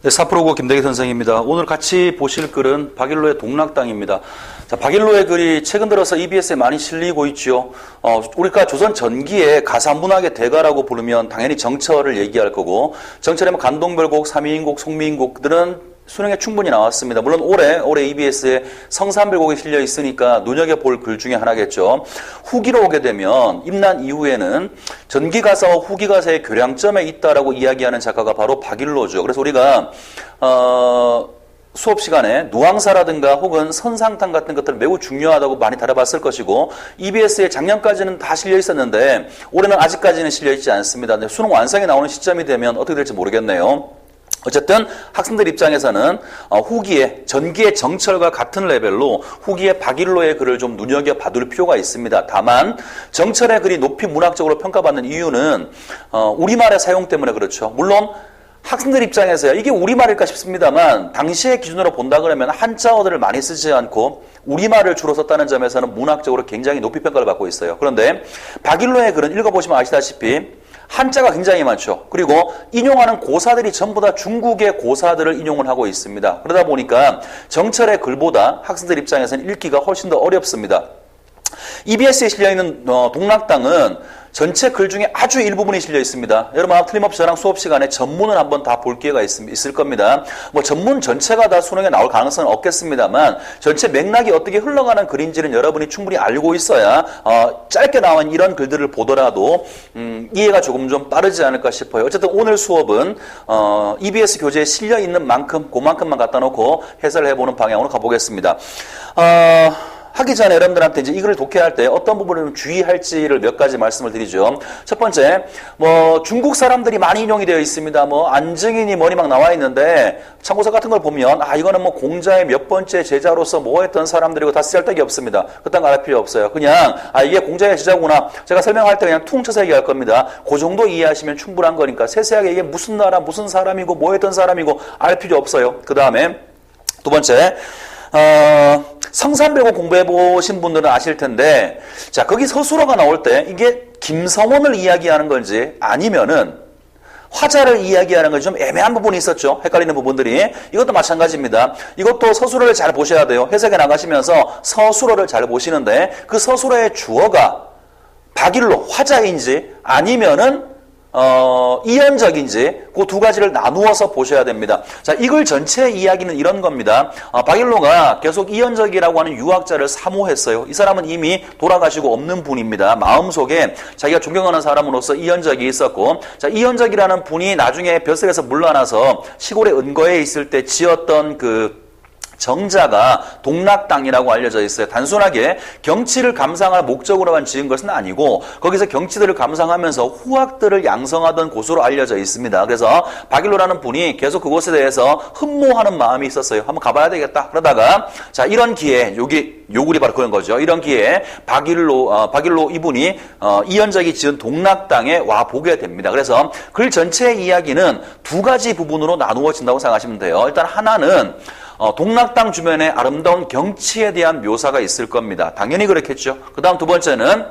네, 사프로고 김대기 선생입니다. 오늘 같이 보실 글은 박일로의 동락당입니다. 자, 박일로의 글이 최근 들어서 EBS에 많이 실리고 있죠. 우리가 조선 전기의 가사문학의 대가라고 부르면 당연히 정철을 얘기할 거고, 정철의 간동별곡, 삼위인곡, 송미인곡들은 수능에 충분히 나왔습니다. 물론 올해 EBS에 성산별곡이 실려 있으니까 눈여겨볼 글 중에 하나겠죠. 후기로 오게 되면 임난 이후에는 전기가사와 후기가사의 교량점에 있다라고 이야기하는 작가가 바로 박일로죠. 그래서 우리가 수업 시간에 누앙사라든가 혹은 선상탄 같은 것들은 매우 중요하다고 많이 다뤄봤을 것이고, EBS에 작년까지는 다 실려 있었는데 올해는 아직까지는 실려 있지 않습니다. 근데 수능 완성이 나오는 시점이 되면 어떻게 될지 모르겠네요. 어쨌든 학생들 입장에서는 후기에 전기의 정철과 같은 레벨로 후기의 박일로의 글을 좀 눈여겨봐둘 필요가 있습니다. 다만 정철의 글이 높이 문학적으로 평가받는 이유는 우리말의 사용 때문에 그렇죠. 물론 학생들 입장에서야 이게 우리말일까 싶습니다만 당시의 기준으로 본다 그러면 한자어들을 많이 쓰지 않고 우리말을 주로 썼다는 점에서는 문학적으로 굉장히 높이 평가를 받고 있어요. 그런데 박일로의 글은 읽어보시면 아시다시피 한자가 굉장히 많죠. 그리고 인용하는 고사들이 전부 다 중국의 고사들을 인용을 하고 있습니다. 그러다 보니까 정철의 글보다 학생들 입장에서는 읽기가 훨씬 더 어렵습니다. EBS에 실려있는 동락당은 전체 글 중에 아주 일부분이 실려 있습니다. 여러분 아마 틀림없이 저랑 수업 시간에 전문을 한번 다 볼 기회가 있을 겁니다. 뭐 전문 전체가 다 수능에 나올 가능성은 없겠습니다만 전체 맥락이 어떻게 흘러가는 글인지는 여러분이 충분히 알고 있어야 짧게 나온 이런 글들을 보더라도 이해가 조금 좀 빠르지 않을까 싶어요. 어쨌든 오늘 수업은 EBS 교재에 실려 있는 만큼 그만큼만 갖다 놓고 해설을 해보는 방향으로 가보겠습니다. 하기 전에 여러분들한테 이제 이 글을 독해할 때 어떤 부분을 주의할지를 몇 가지 말씀을 드리죠. 첫 번째, 중국 사람들이 많이 인용이 되어 있습니다. 안증인이 뭐니 막 나와 있는데 참고서 같은 걸 보면 이거는 공자의 몇 번째 제자로서 뭐 했던 사람들이고 다 쓸데기 없습니다. 그딴 거 알 필요 없어요. 그냥 이게 공자의 제자구나. 제가 설명할 때 그냥 퉁쳐서 얘기할 겁니다. 그 정도 이해하시면 충분한 거니까 세세하게 이게 무슨 나라, 무슨 사람이고 뭐 했던 사람이고 알 필요 없어요. 그 다음에 두 번째, 성산별곡 공부해 보신 분들은 아실 텐데, 자, 거기 서술어가 나올 때 이게 김성원을 이야기하는 건지 아니면은 화자를 이야기하는 건지 좀 애매한 부분이 있었죠. 헷갈리는 부분들이. 이것도 마찬가지입니다. 이것도 서술어를 잘 보셔야 돼요. 해석에 나가시면서 서술어를 잘 보시는데 그 서술어의 주어가 박일로 화자인지 아니면은 이연적인지 그 두 가지를 나누어서 보셔야 됩니다. 자, 이 글 전체의 이야기는 이런 겁니다. 박일로가 계속 이연적이라고 하는 유학자를 사모했어요. 이 사람은 이미 돌아가시고 없는 분입니다. 마음속에 자기가 존경하는 사람으로서 이연적이 있었고, 자, 이연적이라는 분이 나중에 벼슬에서 물러나서 시골에 은거에 있을 때 지었던 정자가 동락당이라고 알려져 있어요. 단순하게 경치를 감상할 목적으로만 지은 것은 아니고 거기서 경치들을 감상하면서 후학들을 양성하던 곳으로 알려져 있습니다. 그래서 박일로라는 분이 계속 그곳에 대해서 흠모하는 마음이 있었어요. 한번 가봐야 되겠다. 그러다가 자, 이런 기회에 요글이 바로 그런 거죠. 이런 기회에 박일로 이분이 이연적이 지은 동락당에 와 보게 됩니다. 그래서 글 전체의 이야기는 두 가지 부분으로 나누어진다고 생각하시면 돼요. 일단 하나는 동락당 주변에 아름다운 경치에 대한 묘사가 있을 겁니다. 당연히 그렇겠죠. 그 다음 두 번째는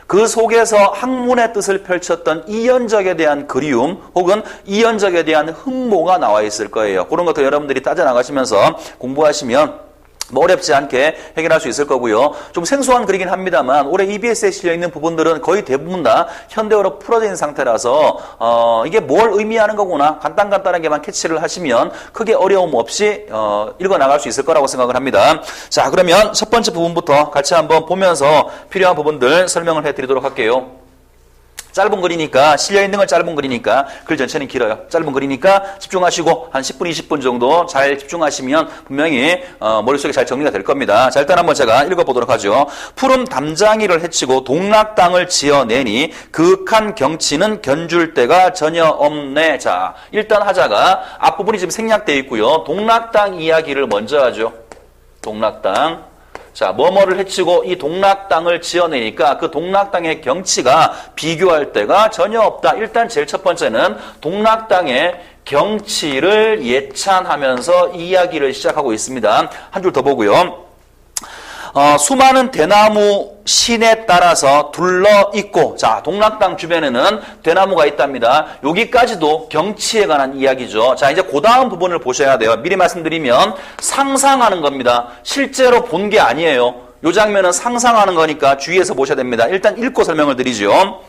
그 속에서 학문의 뜻을 펼쳤던 이연적에 대한 그리움 혹은 이연적에 대한 흠모가 나와 있을 거예요. 그런 것도 여러분들이 따져나가시면서 공부하시면 어렵지 않게 해결할 수 있을 거고요. 좀 생소한 글이긴 합니다만 올해 EBS에 실려있는 부분들은 거의 대부분 다 현대어로 풀어진 상태라서 이게 뭘 의미하는 거구나 간단하게만 캐치를 하시면 크게 어려움 없이 읽어나갈 수 있을 거라고 생각을 합니다. 자, 그러면 첫 번째 부분부터 같이 한번 보면서 필요한 부분들 설명을 해드리도록 할게요. 짧은 글이니까, 실려있는 건 짧은 글이니까 글 전체는 길어요. 짧은 글이니까 집중하시고 한 10분, 20분 정도 잘 집중하시면 분명히 머릿속에 잘 정리가 될 겁니다. 자, 일단 한번 제가 읽어보도록 하죠. 푸른 담장이를 헤치고 동락당을 지어내니 그윽한 경치는 견줄 데가 전혀 없네. 자, 일단 하자가 앞부분이 지금 생략되어 있고요. 동락당 이야기를 먼저 하죠. 동락당. 자, 뭐뭐를 해치고 이 동락당을 지어내니까 그 동락당의 경치가 비교할 데가 전혀 없다. 일단 제일 첫 번째는 동락당의 경치를 예찬하면서 이야기를 시작하고 있습니다. 한 줄 더 보고요. 수많은 대나무 신에 따라서 둘러 있고, 자, 동락당 주변에는 대나무가 있답니다. 여기까지도 경치에 관한 이야기죠. 자, 이제 그 다음 부분을 보셔야 돼요. 미리 말씀드리면 상상하는 겁니다. 실제로 본 게 아니에요. 이 장면은 상상하는 거니까 주의해서 보셔야 됩니다. 일단 읽고 설명을 드리죠.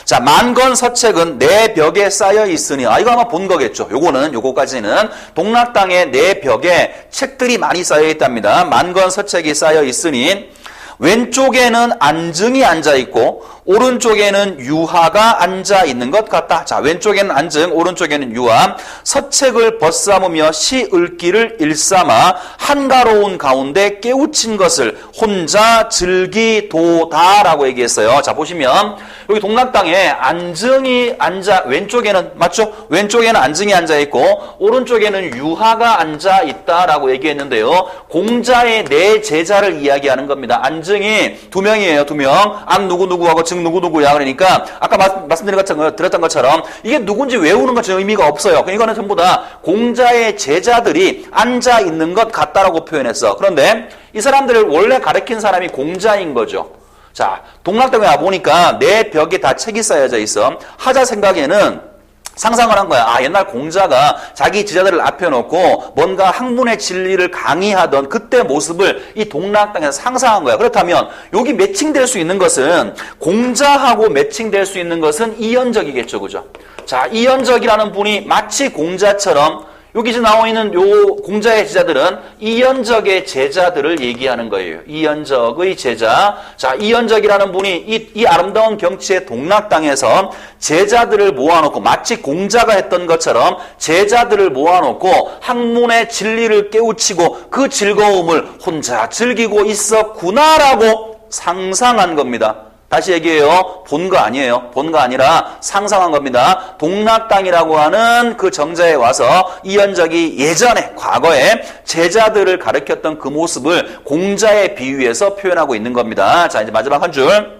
자, 만건서책은 내 벽에 쌓여 있으니, 이거 아마 본 거겠죠. 요거까지는 동락당의 내 벽에 책들이 많이 쌓여 있답니다. 만건서책이 쌓여 있으니 왼쪽에는 안증이 앉아 있고 오른쪽에는 유하가 앉아 있는 것 같다. 자, 왼쪽에는 안증, 오른쪽에는 유하. 서책을 벗삼으며 시 읽기를 일삼아 한가로운 가운데 깨우친 것을 혼자 즐기도다라고 얘기했어요. 자, 보시면 여기 동락당에 안증이 앉아, 왼쪽에는 맞죠? 왼쪽에는 안증이 앉아 있고 오른쪽에는 유하가 앉아 있다라고 얘기했는데요. 공자의 네 제자를 이야기하는 겁니다. 안증이 두 명이에요. 두 명. 안 누구누구하고 증 누구누구야. 그러니까 아까 드렸던 것처럼 이게 누군지 외우는 건 전혀 의미가 없어요. 이거는 전부 다 공자의 제자들이 앉아 있는 것 같다라고 표현했어. 그런데 이 사람들을 원래 가르친 사람이 공자인 거죠. 자, 동락당에 와보니까 내 벽에 다 책이 쌓여져 있어. 하자 생각에는 상상을 한 거야. 옛날 공자가 자기 제자들을 앞에 놓고 뭔가 학문의 진리를 강의하던 그때 모습을 이 동락당에서 상상한 거야. 그렇다면 여기 매칭될 수 있는 것은 공자하고 매칭될 수 있는 것은 이현적이겠죠. 그죠? 자, 이현적이라는 분이 마치 공자처럼 여기 지금 나와 있는 요 공자의 제자들은 이현적의 제자들을 얘기하는 거예요. 이현적의 제자. 자, 이현적이라는 분이 이 아름다운 경치의 동락당에서 제자들을 모아놓고 마치 공자가 했던 것처럼 제자들을 모아놓고 학문의 진리를 깨우치고 그 즐거움을 혼자 즐기고 있었구나라고 상상한 겁니다. 다시 얘기해요. 본 거 아니에요. 본 거 아니라 상상한 겁니다. 동락당이라고 하는 그 정자에 와서 이현적이 예전에 과거에 제자들을 가르쳤던 그 모습을 공자에 비유해서 표현하고 있는 겁니다. 자, 이제 마지막 한 줄.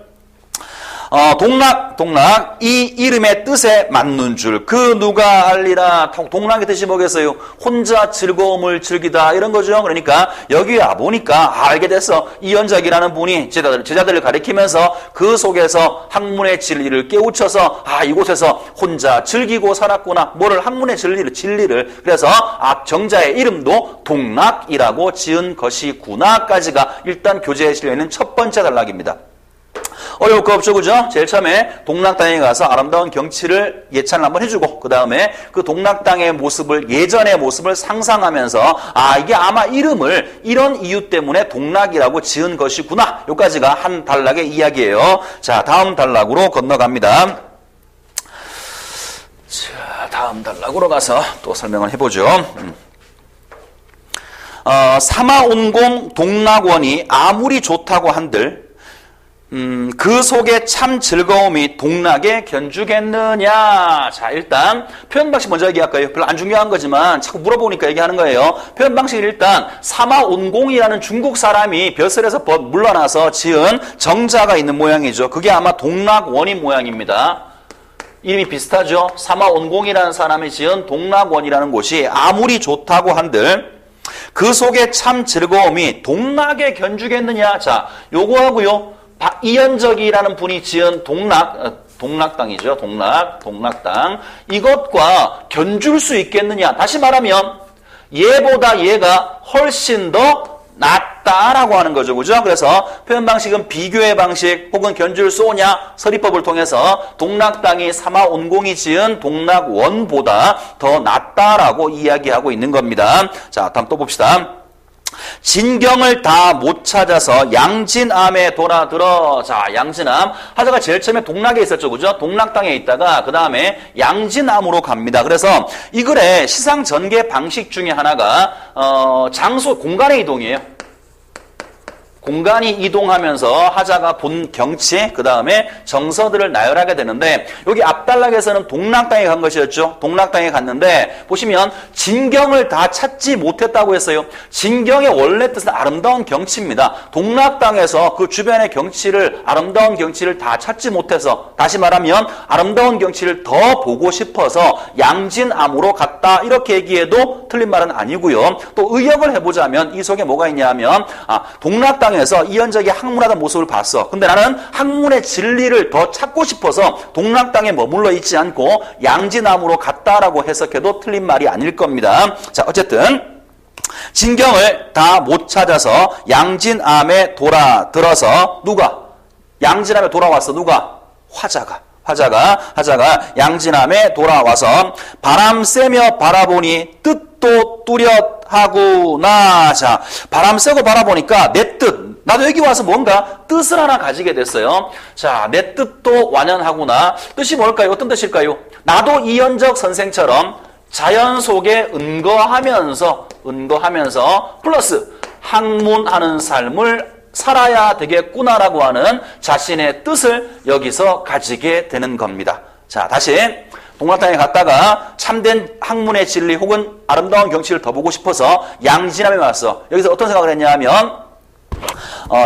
동락, 이 이름의 뜻에 맞는 줄. 그 누가 알리라. 동락의 뜻이 뭐겠어요? 혼자 즐거움을 즐기다. 이런 거죠. 그러니까 여기 와 보니까 알게 됐어. 이현적이라는 분이 제자들을 가리키면서 그 속에서 학문의 진리를 깨우쳐서 이곳에서 혼자 즐기고 살았구나. 뭐를 학문의 진리를. 그래서 정자의 이름도 동락이라고 지은 것이구나까지가 일단 교재에 실려있는 첫 번째 단락입니다. 어려울 거 없죠, 그죠? 제일 처음에 동락당에 가서 아름다운 경치를 예찬을 한번 해주고, 그 다음에 그 동락당의 모습을, 예전의 모습을 상상하면서, 이게 아마 이름을 이런 이유 때문에 동락이라고 지은 것이구나. 여기까지가 한 단락의 이야기예요. 자, 다음 단락으로 건너갑니다. 자, 다음 단락으로 가서 또 설명을 해보죠. 사마온공 동락원이 아무리 좋다고 한들, 그 속에 참 즐거움이 동락에 견주겠느냐. 자, 일단 표현 방식 먼저 얘기할까요? 별로 안 중요한 거지만 자꾸 물어보니까 얘기하는 거예요. 표현 방식은 일단 사마온공이라는 중국 사람이 벼슬에서 물러나서 지은 정자가 있는 모양이죠. 그게 아마 동락원인 모양입니다. 이름이 비슷하죠. 사마온공이라는 사람이 지은 동락원이라는 곳이 아무리 좋다고 한들 그 속에 참 즐거움이 동락에 견주겠느냐. 자, 요거하고요, 이현적이라는 분이 지은 동락당이죠. 동락당. 이것과 견줄 수 있겠느냐. 다시 말하면 얘보다 얘가 훨씬 더 낫다라고 하는 거죠. 그죠? 그래서 표현 방식은 비교의 방식 혹은 견줄 수 오냐 서리법을 통해서 동락당이 사마온공이 지은 동락원보다 더 낫다라고 이야기하고 있는 겁니다. 자, 다음 또 봅시다. 진경을 다 못 찾아서 양진암에 돌아들어. 자, 양진암. 하자가 제일 처음에 동락에 있었죠. 그죠? 동락당에 있다가 그 다음에 양진암으로 갑니다. 그래서 이 글의 시상 전개 방식 중에 하나가 장소, 공간의 이동이에요. 공간이 이동하면서 하자가 본 경치, 그 다음에 정서들을 나열하게 되는데 여기 앞단락에서는 동락당에 간 것이었죠. 동락당에 갔는데 보시면 진경을 다 찾지 못했다고 했어요. 진경의 원래 뜻은 아름다운 경치입니다. 동락당에서 그 주변의 경치를, 아름다운 경치를 다 찾지 못해서, 다시 말하면 아름다운 경치를 더 보고 싶어서 양진암으로 갔다, 이렇게 얘기해도 틀린 말은 아니고요. 또 의역을 해보자면 이 속에 뭐가 있냐면 동락당에서 이현적이 학문하던 모습을 봤어. 근데 나는 학문의 진리를 더 찾고 싶어서 동락당에 머물러 있지 않고 양진암으로 갔다라고 해석해도 틀린 말이 아닐 겁니다. 자, 어쨌든 진경을 다 못 찾아서 양진암에 돌아들어서 누가? 양진암에 돌아왔어. 누가? 화자가 양진암에 돌아와서 바람 쐬며 바라보니 뜻도 뚜렷하구나. 자, 바람 쐬고 바라보니까 내 뜻, 나도 여기 와서 뭔가 뜻을 하나 가지게 됐어요. 자, 내 뜻도 완연하구나. 뜻이 뭘까요? 어떤 뜻일까요? 나도 이현적 선생처럼 자연 속에 은거하면서 플러스 학문하는 삶을 살아야 되겠구나라고 하는 자신의 뜻을 여기서 가지게 되는 겁니다. 자, 다시 동락당에 갔다가 참된 학문의 진리 혹은 아름다운 경치를 더 보고 싶어서 양진암에 왔어. 여기서 어떤 생각을 했냐면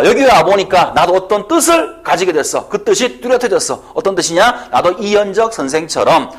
여기 와보니까 나도 어떤 뜻을 가지게 됐어. 그 뜻이 뚜렷해졌어. 어떤 뜻이냐? 나도 이현적 선생처럼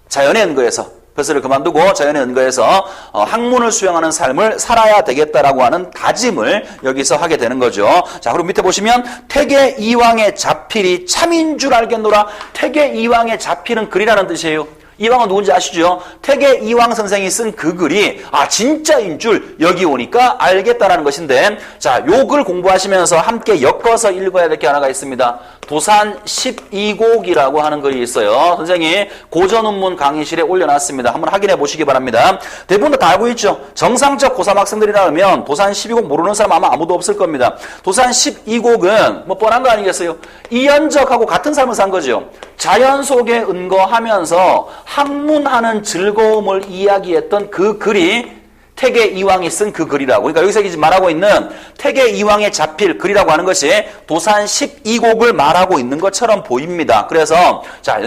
자연에 은거해서, 벼슬을 그만두고 자연에 은거해서 학문을 수행하는 삶을 살아야 되겠다라고 하는 다짐을 여기서 하게 되는 거죠. 자, 그리고 밑에 보시면 태계 이왕의 자필이 참인 줄 알겠노라. 태계 이왕의 자필은 글이라는 뜻이에요. 이왕은 누군지 아시죠? 태계 이왕 선생이 쓴 그 글이 진짜인 줄 여기 오니까 알겠다라는 것인데, 자, 요 글 공부하시면서 함께 엮어서 읽어야 될 게 하나가 있습니다. 도산 12곡이라고 하는 글이 있어요. 선생이 고전운문 강의실에 올려놨습니다. 한번 확인해 보시기 바랍니다. 대부분 다 알고 있죠? 정상적 고3 학생들이라 하면 도산 12곡 모르는 사람 아마 아무도 없을 겁니다. 도산 12곡은 뭐 뻔한 거 아니겠어요? 이현적하고 같은 삶을 산 거죠. 자연 속에 은거하면서 학문하는 즐거움을 이야기했던 그 글이 태계 이왕이 쓴 그 글이라고. 그러니까 여기서 지금 말하고 있는 태계 이왕의 자필 글이라고 하는 것이 도산 12곡을 말하고 있는 것처럼 보입니다. 그래서 자,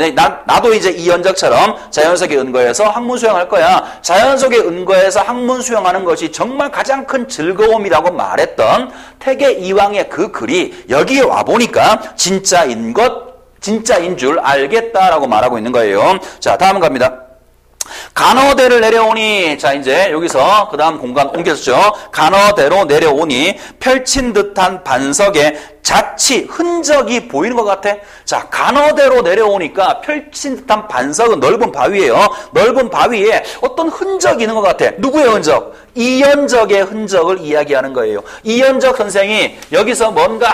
나도 이제 이현적처럼 자연 속에 은거해서 학문 수행할 거야. 자연 속에 은거해서 학문 수행하는 것이 정말 가장 큰 즐거움이라고 말했던 태계 이왕의 그 글이 여기에 와보니까 진짜인 줄 알겠다라고 말하고 있는 거예요. 자, 다음 갑니다. 간어대를 내려오니, 자, 이제 여기서 그 다음 공간 옮겼죠. 간어대로 내려오니 펼친 듯한 반석에 자치, 흔적이 보이는 것 같아. 자, 간어대로 내려오니까 펼친 듯한 반석은 넓은 바위예요. 넓은 바위에 어떤 흔적이 있는 것 같아. 누구의 흔적? 이현적의 흔적을 이야기하는 거예요. 이현적 선생이 여기서 뭔가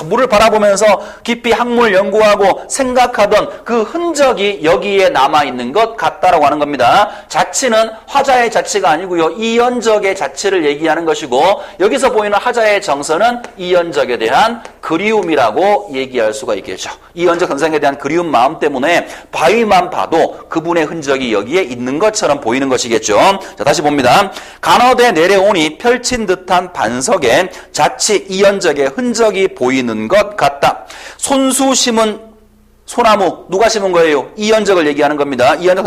물을 바라보면서 깊이 학문을 연구하고 생각하던 그 흔적이 여기에 남아있는 것 같다라고 하는 겁니다. 자치는 화자의 자치가 아니고요. 이현적의 자치를 얘기하는 것이고, 여기서 보이는 화자의 정서는 이현적에 대한 그리움이라고 얘기할 수가 있겠죠. 이현적 선생에 대한 그리움 마음 때문에 바위만 봐도 그분의 흔적이 여기에 있는 것처럼 보이는 것이겠죠. 자, 다시 봅니다. 간어대 내려오니 펼친 듯한 반석에 자치 이현적의 흔적이 보이는 것 같다. 손수 심은 소나무, 누가 심은 거예요? 이현적을 얘기하는 겁니다. 이현적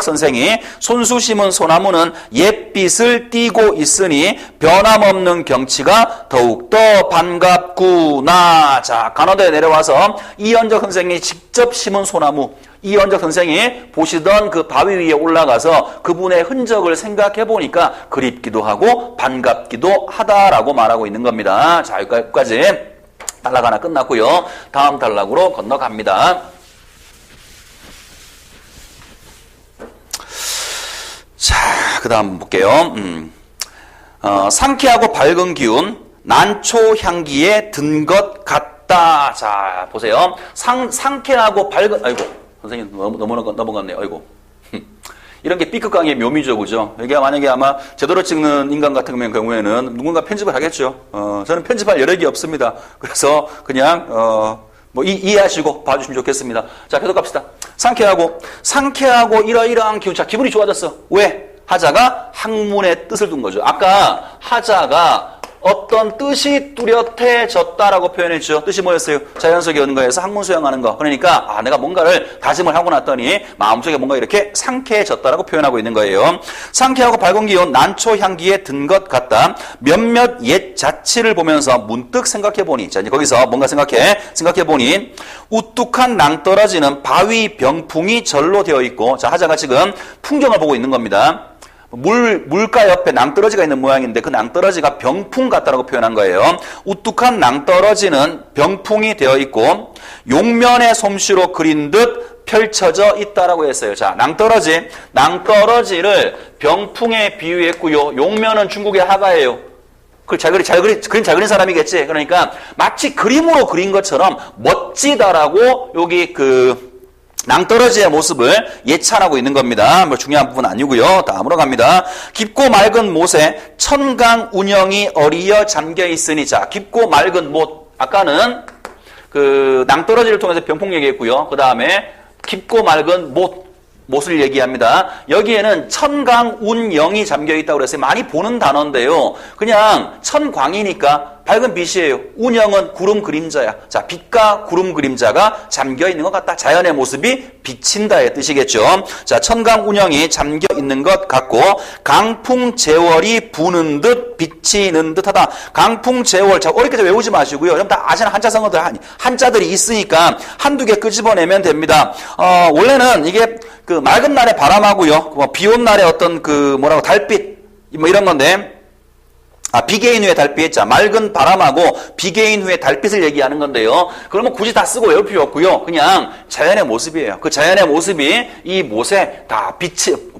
선생이 손수 심은 소나무는 옛빛을 띠고 있으니 변함없는 경치가 더욱더 반갑구나. 자, 간어대에 내려와서 이현적 선생이 직접 심은 소나무, 이현적 선생이 보시던 그 바위 위에 올라가서 그분의 흔적을 생각해 보니까 그립기도 하고 반갑기도 하다라고 말하고 있는 겁니다. 자, 여기까지 단락 하나 끝났고요. 다음 단락으로 건너갑니다. 자, 그 다음 볼게요. 상쾌하고 밝은 기운, 난초 향기에 든 것 같다. 자, 보세요. 상쾌하고 밝은, 아이고, 선생님 넘어갔네요. 아이고. 이런 게 B급 강의의 묘미죠, 그죠? 이게 만약에 아마 제대로 찍는 인간 같은 경우에는 누군가 편집을 하겠죠. 저는 편집할 여력이 없습니다. 그래서 그냥, 이해하시고 봐주시면 좋겠습니다. 자, 계속 갑시다. 상쾌하고 이러이러한 기분. 자, 기분이 좋아졌어. 왜? 하자가 학문의 뜻을 둔 거죠. 아까 하자가 어떤 뜻이 뚜렷해졌다라고 표현했죠. 뜻이 뭐였어요? 자연속에 언거에서 학문 수양하는 거. 그러니까 내가 뭔가를 다짐을 하고 났더니 마음속에 뭔가 이렇게 상쾌해졌다라고 표현하고 있는 거예요. 상쾌하고 밝은 기운, 난초 향기에 든 것 같다. 몇몇 옛 자치를 보면서 문득 생각해보니, 자 이제 거기서 뭔가 생각해보니 우뚝한 낭떠러지는 바위 병풍이 절로 되어 있고, 자 하자가 지금 풍경을 보고 있는 겁니다. 물가 옆에 낭떠러지가 있는 모양인데 그 낭떠러지가 병풍 같다라고 표현한 거예요. 우뚝한 낭떠러지는 병풍이 되어 있고 용면의 솜씨로 그린 듯 펼쳐져 있다라고 했어요. 자, 낭떠러지를 병풍에 비유했고요. 용면은 중국의 화가예요. 그걸 잘 그린 사람이겠지. 그러니까 마치 그림으로 그린 것처럼 멋지다라고 여기 낭떠러지의 모습을 예찬하고 있는 겁니다. 뭐 중요한 부분 아니고요. 다음으로 갑니다. 깊고 맑은 못에 천강 운영이 어리어 잠겨 있으니, 자, 깊고 맑은 못. 아까는 낭떠러지를 통해서 병풍 얘기했고요. 그 다음에 깊고 맑은 못을 얘기합니다. 여기에는 천강운영이 잠겨 있다고 그랬어요. 많이 보는 단어인데요. 그냥 천광이니까 밝은 빛이에요. 운영은 구름 그림자야. 자, 빛과 구름 그림자가 잠겨 있는 것 같다. 자연의 모습이 비친다의 뜻이겠죠. 자, 천강운영이 잠겨 있는 것 같고 강풍제월이 부는 듯 비치는 듯하다. 강풍제월, 자 어렵게 외우지 마시고요. 여러분 다 아시는 한자성어들 한자들이 있으니까 한두 개 끄집어내면 됩니다. 원래는 이게 맑은 날의 바람하고요. 비 온 날의 어떤 달빛 뭐 이런 건데. 비개인 후의 달빛, 자, 맑은 바람하고 비개인 후의 달빛을 얘기하는 건데요. 그러면 굳이 다 쓰고 외울 필요 없고요. 그냥 자연의 모습이에요. 그 자연의 모습이 이 못에 다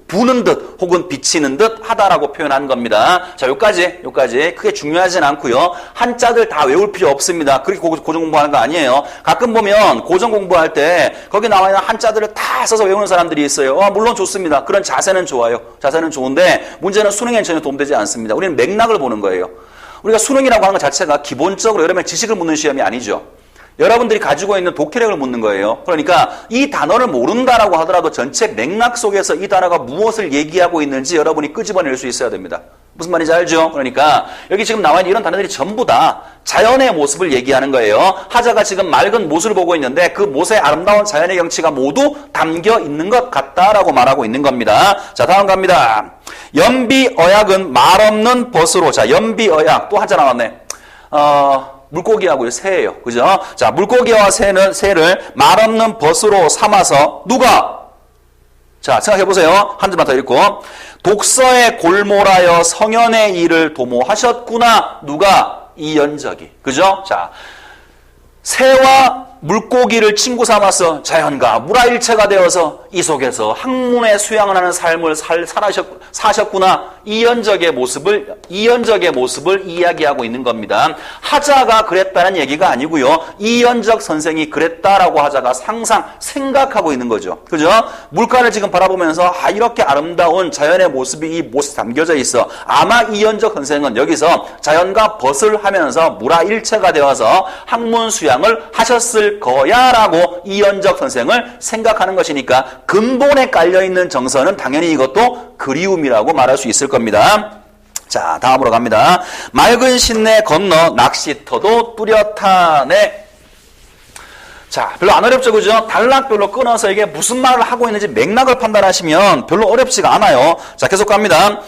부는 듯 혹은 비치는 듯 하다라고 표현한 겁니다. 자, 요까지 크게 중요하진 않고요. 한자들 다 외울 필요 없습니다. 그렇게 고전 공부하는 거 아니에요. 가끔 보면 고전 공부할 때 거기 나와 있는 한자들을 다 써서 외우는 사람들이 있어요. 물론 좋습니다. 그런 자세는 좋아요. 자세는 좋은데 문제는 수능에 전혀 도움되지 않습니다. 우리는 맥락을 보는 거예요. 우리가 수능이라고 하는 것 자체가 기본적으로 여러분의 지식을 묻는 시험이 아니죠. 여러분들이 가지고 있는 독해력을 묻는 거예요. 그러니까 이 단어를 모른다라고 하더라도 전체 맥락 속에서 이 단어가 무엇을 얘기하고 있는지 여러분이 끄집어낼 수 있어야 됩니다. 무슨 말인지 알죠? 그러니까 여기 지금 나와 있는 이런 단어들이 전부 다 자연의 모습을 얘기하는 거예요. 하자가 지금 맑은 못을 보고 있는데 그 못에 아름다운 자연의 경치가 모두 담겨 있는 것 같다라고 말하고 있는 겁니다. 자, 다음 갑니다. 연비어약은 말없는 벗으로. 자, 연비어약 또 하자 나왔네. 물고기하고요, 새예요. 그죠? 자, 물고기와 새를 말없는 벗으로 삼아서 누가? 자, 생각해보세요. 한 줄만 더 읽고. 독서에 골몰하여 성현의 일을 도모하셨구나. 누가? 이연적이. 그죠? 자, 새와 물고기를 친구 삼아서 자연과 물화일체가 되어서 이 속에서 학문의 수양을 하는 삶을 사셨구나. 이연적의 모습을 이야기하고 있는 겁니다. 하자가 그랬다는 얘기가 아니고요. 이연적 선생이 그랬다라고 하자가 생각하고 있는 거죠. 그죠? 물가를 지금 바라보면서 이렇게 아름다운 자연의 모습이 이 못에 담겨져 있어. 아마 이연적 선생은 여기서 자연과 벗을 하면서 물화일체가 되어서 학문 수양을 하셨을 거야 라고 이연적 선생을 생각하는 것이니까 근본에 깔려있는 정서는 당연히 이것도 그리움이라고 말할 수 있을 겁니다. 자, 다음으로 갑니다. 맑은 신내 건너 낚시터도 뚜렷하네. 자, 별로 안 어렵죠, 그죠? 단락별로 끊어서 이게 무슨 말을 하고 있는지 맥락을 판단하시면 별로 어렵지가 않아요. 자, 계속 갑니다.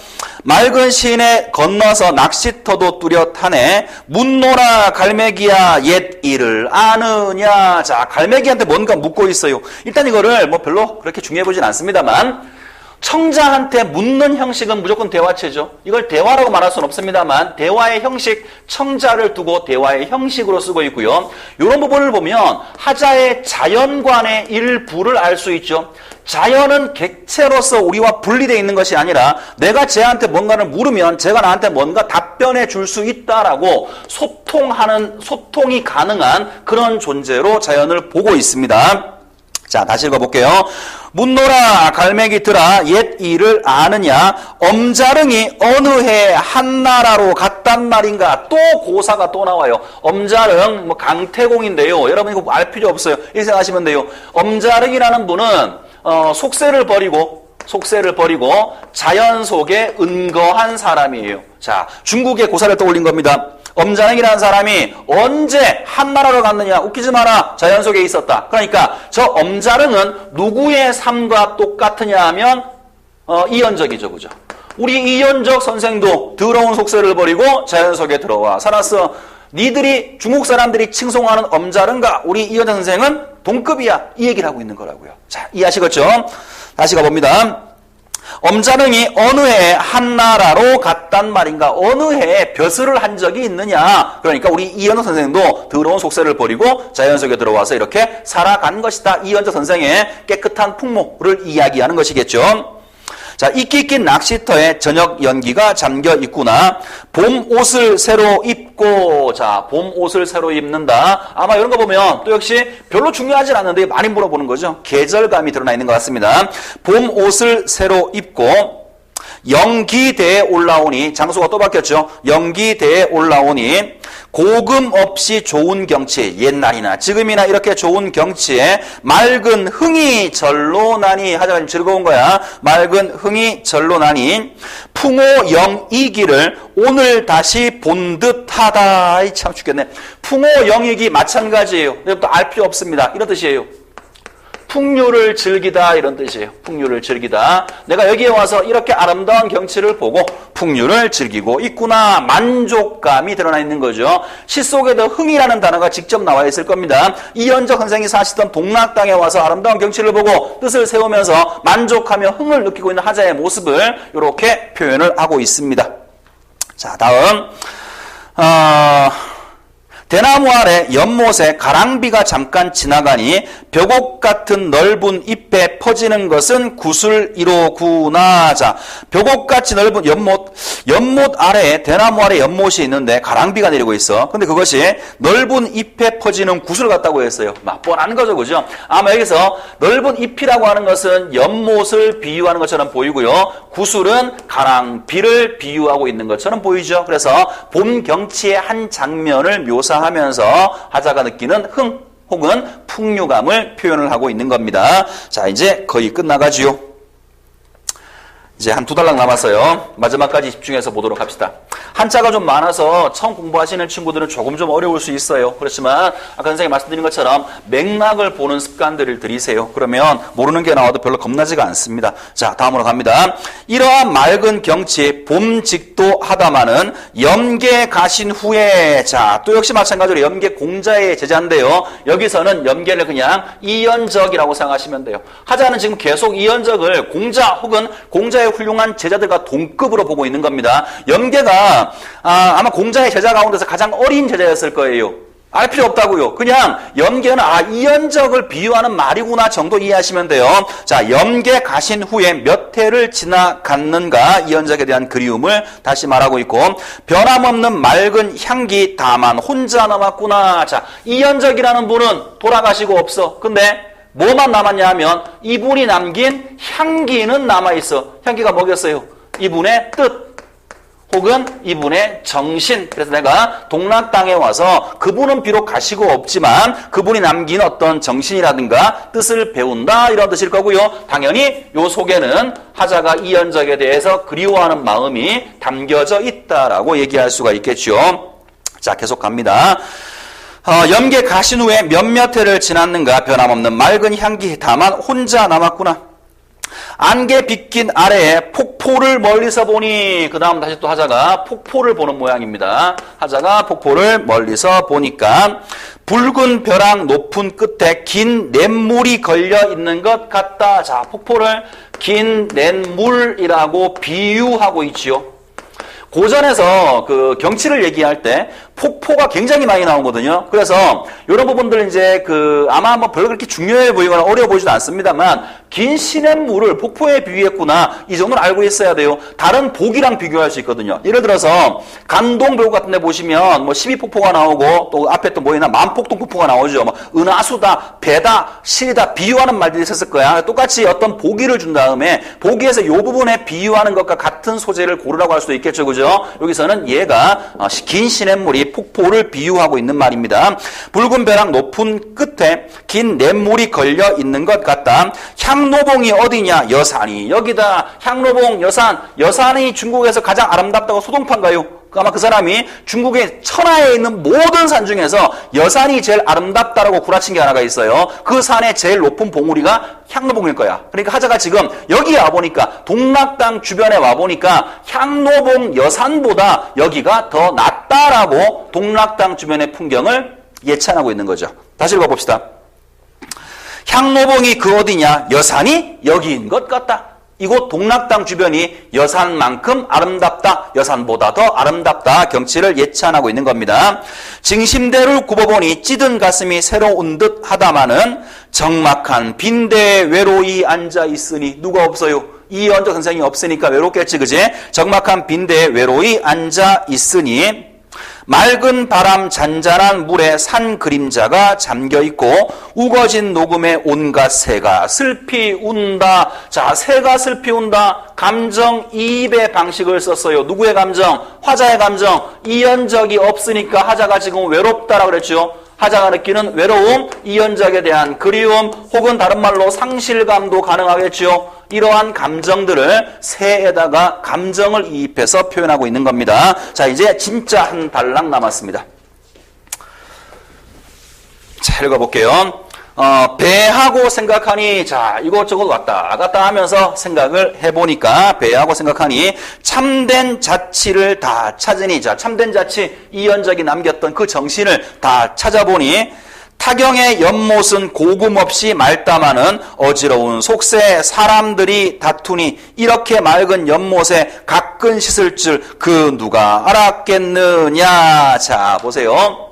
맑은 시내 건너서 낚시터도 뚜렷하네. 묻노라 갈매기야 옛 일을 아느냐. 자, 갈매기한테 뭔가 묻고 있어요. 일단 이거를 뭐 별로 그렇게 중요해 보진 않습니다만 청자한테 묻는 형식은 무조건 대화체죠. 이걸 대화라고 말할 수는 없습니다만 대화의 형식, 청자를 두고 대화의 형식으로 쓰고 있고요. 이런 부분을 보면 하자의 자연관의 일부를 알 수 있죠. 자연은 객체로서 우리와 분리되어 있는 것이 아니라 내가 쟤한테 뭔가를 물으면 쟤가 나한테 뭔가 답변해 줄 수 있다라고 소통이 가능한 그런 존재로 자연을 보고 있습니다. 자, 다시 읽어볼게요. 묻노라 갈매기들아 옛 일을 아느냐. 엄자릉이 어느 해 한나라로 갔단 말인가. 또 고사가 또 나와요. 엄자릉 뭐 강태공인데요. 여러분 이거 알 필요 없어요. 이렇게 생각하시면 돼요. 엄자릉이라는 분은 속세를 버리고 속세를 버리고 자연 속에 은거한 사람이에요. 자, 중국의 고사를 떠올린 겁니다. 엄자능이라는 사람이 언제 한나라로 갔느냐? 웃기지 마라. 자연 속에 있었다. 그러니까 저 엄자능은 누구의 삶과 똑같으냐 하면 이연적이죠. 그죠? 우리 이연적 선생도 더러운 속세를 버리고 자연 속에 들어와 살았어. 니들이 중국 사람들이 칭송하는 엄자능과 우리 이연적 선생은 동급이야. 이 얘기를 하고 있는 거라고요. 자, 이해하시겠죠? 다시 가봅니다. 엄자능이 어느 해에 한나라로 갔단 말인가? 어느 해에 벼슬을 한 적이 있느냐? 그러니까 우리 이연적 선생도 더러운 속세를 버리고 자연 속에 들어와서 이렇게 살아간 것이다. 이연적 선생의 깨끗한 풍모를 이야기하는 것이겠죠. 자, 이끼 낀 낚시터에 저녁 연기가 잠겨 있구나. 봄 옷을 새로 입고, 자, 봄 옷을 새로 입는다. 아마 이런 거 보면 또 역시 별로 중요하진 않는데 많이 물어보는 거죠. 계절감이 드러나 있는 것 같습니다. 봄 옷을 새로 입고, 영기대에 올라오니, 장소가 또 바뀌었죠. 영기대에 올라오니 고금 없이 좋은 경치, 옛날이나 지금이나 이렇게 좋은 경치에 맑은 흥이 절로 나니, 하자가 즐거운 거야. 맑은 흥이 절로 나니 풍호 영이기를 오늘 다시 본 듯하다. 참 죽겠네. 풍호 영이기 마찬가지예요. 또 알 필요 없습니다. 이런 뜻이에요. 풍류를 즐기다 이런 뜻이에요. 풍류를 즐기다. 내가 여기에 와서 이렇게 아름다운 경치를 보고 풍류를 즐기고 있구나. 만족감이 드러나 있는 거죠. 시 속에도 흥이라는 단어가 직접 나와 있을 겁니다. 이연적 선생이 사시던 동락 땅에 와서 아름다운 경치를 보고 뜻을 세우면서 만족하며 흥을 느끼고 있는 하자의 모습을 이렇게 표현을 하고 있습니다. 자, 다음 대나무 아래 연못에 가랑비가 잠깐 지나가니 벽옥 같은 넓은 잎에 퍼지는 것은 구슬이로구나. 자, 벽옥같이 넓은 연못 아래에 대나무 아래 연못이 있는데 가랑비가 내리고 있어. 근데 그것이 넓은 잎에 퍼지는 구슬 같다고 했어요. 막 뻔한 거죠, 그죠? 아마 여기서 넓은 잎이라고 하는 것은 연못을 비유하는 것처럼 보이고요. 구슬은 가랑비를 비유하고 있는 것처럼 보이죠. 그래서 봄 경치의 한 장면을 묘사하면서 하자가 느끼는 흥 혹은 풍류감을 표현을 하고 있는 겁니다. 자, 이제 거의 끝나가지요. 이제 한 두 달락 남았어요. 마지막까지 집중해서 보도록 합시다. 한자가 좀 많아서 처음 공부하시는 친구들은 조금 좀 어려울 수 있어요. 그렇지만 아까 선생님이 말씀드린 것처럼 맥락을 보는 습관들을 들이세요. 그러면 모르는 게 나와도 별로 겁나지가 않습니다. 자, 다음으로 갑니다. 이러한 맑은 경치 봄직도 하다마는 염계 가신 후에, 자, 또 역시 마찬가지로 염계 공자의 제자인데요. 여기서는 염계를 그냥 이연적이라고 생각하시면 돼요. 하자는 지금 계속 이연적을 공자 혹은 공자의 훌륭한 제자들과 동급으로 보고 있는 겁니다. 염계가 아마 공자의 제자 가운데서 가장 어린 제자였을 거예요. 알 필요 없다고요. 그냥 염계는 이연적을 비유하는 말이구나 정도 이해하시면 돼요. 자, 염계 가신 후에 몇 해를 지나갔는가 이연적에 대한 그리움을 다시 말하고 있고, 변함없는 맑은 향기 다만 혼자 남았구나. 자, 이연적이라는 분은 돌아가시고 없어. 근데 뭐만 남았냐 하면 이분이 남긴 향기는 남아있어. 향기가 뭐겠어요? 이분의 뜻 혹은 이분의 정신. 그래서 내가 동락 땅에 와서 그분은 비록 가시고 없지만 그분이 남긴 어떤 정신이라든가 뜻을 배운다 이런 뜻일 거고요. 당연히 요 속에는 하자가 이연적에 대해서 그리워하는 마음이 담겨져 있다라고 얘기할 수가 있겠죠. 자, 계속 갑니다. 염계 가신 후에 몇몇 해를 지났는가 변함없는 맑은 향기 다만 혼자 남았구나. 안개 빗긴 아래에 폭포를 멀리서 보니, 그 다음 다시 또 하자가 폭포를 보는 모양입니다. 하자가 폭포를 멀리서 보니까 붉은 벼랑 높은 끝에 긴 냇물이 걸려 있는 것 같다. 자, 폭포를 긴 냇물이라고 비유하고 있지요. 고전에서 그 경치를 얘기할 때 폭포가 굉장히 많이 나오거든요. 그래서 이런 부분들 이제 아마 뭐 별로 그렇게 중요해 보이거나 어려워 보이지도 않습니다만 긴 시냇물을 폭포에 비유했구나 이 정도는 알고 있어야 돼요. 다른 복이랑 비교할 수 있거든요. 예를 들어서 간동배우 같은 데 보시면 뭐 12폭포가 나오고 또 앞에 또 뭐이나 만폭동폭포가 나오죠. 뭐 은하수다, 배다, 실이다 비유하는 말들이 있었을 거야. 똑같이 어떤 보기를 준 다음에 보기에서 이 부분에 비유하는 것과 같은 소재를 고르라고 할 수도 있겠죠. 그죠? 여기서는 얘가 긴 시냇물이 이 폭포를 비유하고 있는 말입니다. 붉은 벼랑 높은 끝에 긴 냇물이 걸려 있는 것 같다. 향로봉이 어디냐? 여산이 여기다. 향로봉, 여산. 여산이 중국에서 가장 아름답다고 소동판가요? 아마 그 사람이 중국의 천하에 있는 모든 산 중에서 여산이 제일 아름답다라고 구라친 게 하나가 있어요. 그 산의 제일 높은 봉우리가 향로봉일 거야. 그러니까 하자가 지금 여기 와보니까 동락당 주변에 와보니까 향로봉 여산보다 여기가 더 낫다라고 동락당 주변의 풍경을 예찬하고 있는 거죠. 다시 읽어봅시다. 향로봉이 그 어디냐? 여산이 여기인 것 같다. 이곳 동락당 주변이 여산만큼 아름답다. 여산보다 더 아름답다. 경치를 예찬하고 있는 겁니다. 징심대를 굽어보니 찌든 가슴이 새로운 듯 하다마는 적막한 빈대에 외로이 앉아있으니 누가 없어요? 이연적 선생이 없으니까 외롭겠지, 그지? 적막한 빈대에 외로이 앉아있으니 맑은 바람 잔잔한 물에 산 그림자가 잠겨있고 우거진 녹음에 온갖 새가 슬피 운다. 자, 새가 슬피 운다. 감정이입의 방식을 썼어요. 누구의 감정? 화자의 감정. 이연적이 없으니까 하자가 지금 외롭다라고 그랬죠. 하자가 느끼는 외로움, 이연적에 대한 그리움, 혹은 다른 말로 상실감도 가능하겠죠. 이러한 감정들을 새에다가 감정을 이입해서 표현하고 있는 겁니다. 자, 이제 진짜 한 단락 남았습니다. 자, 읽어볼게요. 배하고 생각하니, 자, 이것저것 왔다 갔다 하면서 생각을 해보니까, 배하고 생각하니, 참된 자치를 다 찾으니, 자, 참된 자치, 이연적이 남겼던 그 정신을 다 찾아보니, 타경의 연못은 고금 없이 맑다마는 어지러운 속세 사람들이 다투니 이렇게 맑은 연못에 가끔 씻을 줄 그 누가 알았겠느냐. 자, 보세요.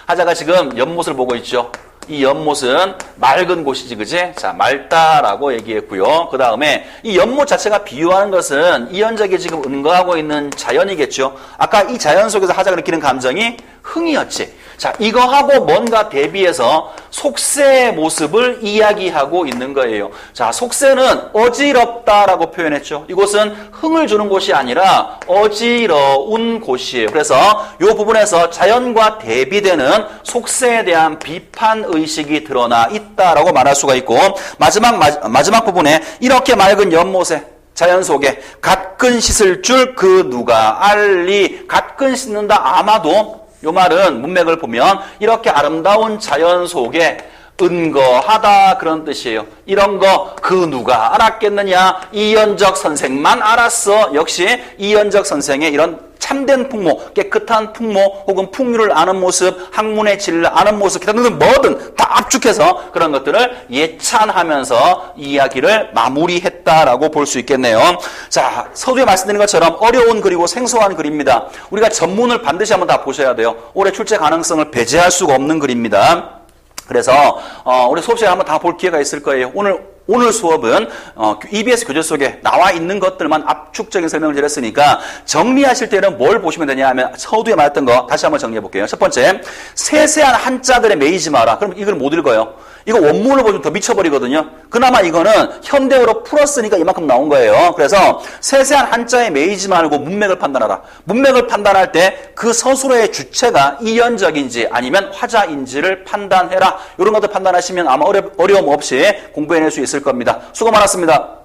하자가 지금 연못을 보고 있죠. 이 연못은 맑은 곳이지, 그지? 자, 맑다라고 얘기했고요. 그 다음에 이 연못 자체가 비유하는 것은 이연적이 지금 은거하고 있는 자연이겠죠. 아까 이 자연 속에서 하자가 느끼는 감정이 흥이었지. 자, 이거하고 뭔가 대비해서 속세의 모습을 이야기하고 있는 거예요. 자, 속세는 어지럽다라고 표현했죠. 이곳은 흥을 주는 곳이 아니라 어지러운 곳이에요. 그래서 이 부분에서 자연과 대비되는 속세에 대한 비판 의식이 드러나 있다라고 말할 수가 있고, 마지막 부분에 이렇게 맑은 연못에 자연 속에 가끔 씻을 줄 그 누가 알리. 가끔 씻는다. 아마도 요 말은 문맥을 보면 이렇게 아름다운 자연 속에 은거하다 그런 뜻이에요. 이런 거 그 누가 알았겠느냐? 이연적 선생만 알았어. 역시 이연적 선생의 이런 참된 풍모, 깨끗한 풍모 혹은 풍류를 아는 모습, 학문의 진리를 아는 모습, 기타 등등 뭐든 다 압축해서 그런 것들을 예찬하면서 이야기를 마무리했다라고 볼 수 있겠네요. 자, 서두에 말씀드린 것처럼 어려운 그리고 생소한 글입니다. 우리가 전문을 반드시 한번 다 보셔야 돼요. 올해 출제 가능성을 배제할 수가 없는 글입니다. 그래서 우리 수업 시간에 한번 다 볼 기회가 있을 거예요. 오늘 수업은 EBS 교재 속에 나와 있는 것들만 압축적인 설명을 드렸으니까 정리하실 때는 뭘 보시면 되냐 하면 서두에 말했던 거 다시 한번 정리해 볼게요. 첫 번째, 세세한 한자들에 매이지 마라. 그럼 이걸 못 읽어요. 이거 원문을 보시면 더 미쳐버리거든요. 그나마 이거는 현대어로 풀었으니까 이만큼 나온 거예요. 그래서 세세한 한자에 매이지 말고 문맥을 판단하라. 문맥을 판단할 때 그 서술어의 주체가 이연적인지 아니면 화자인지를 판단해라. 이런 것들 판단하시면 아마 어려움 없이 공부해낼 수 있을 겁니다. 수고 많았습니다.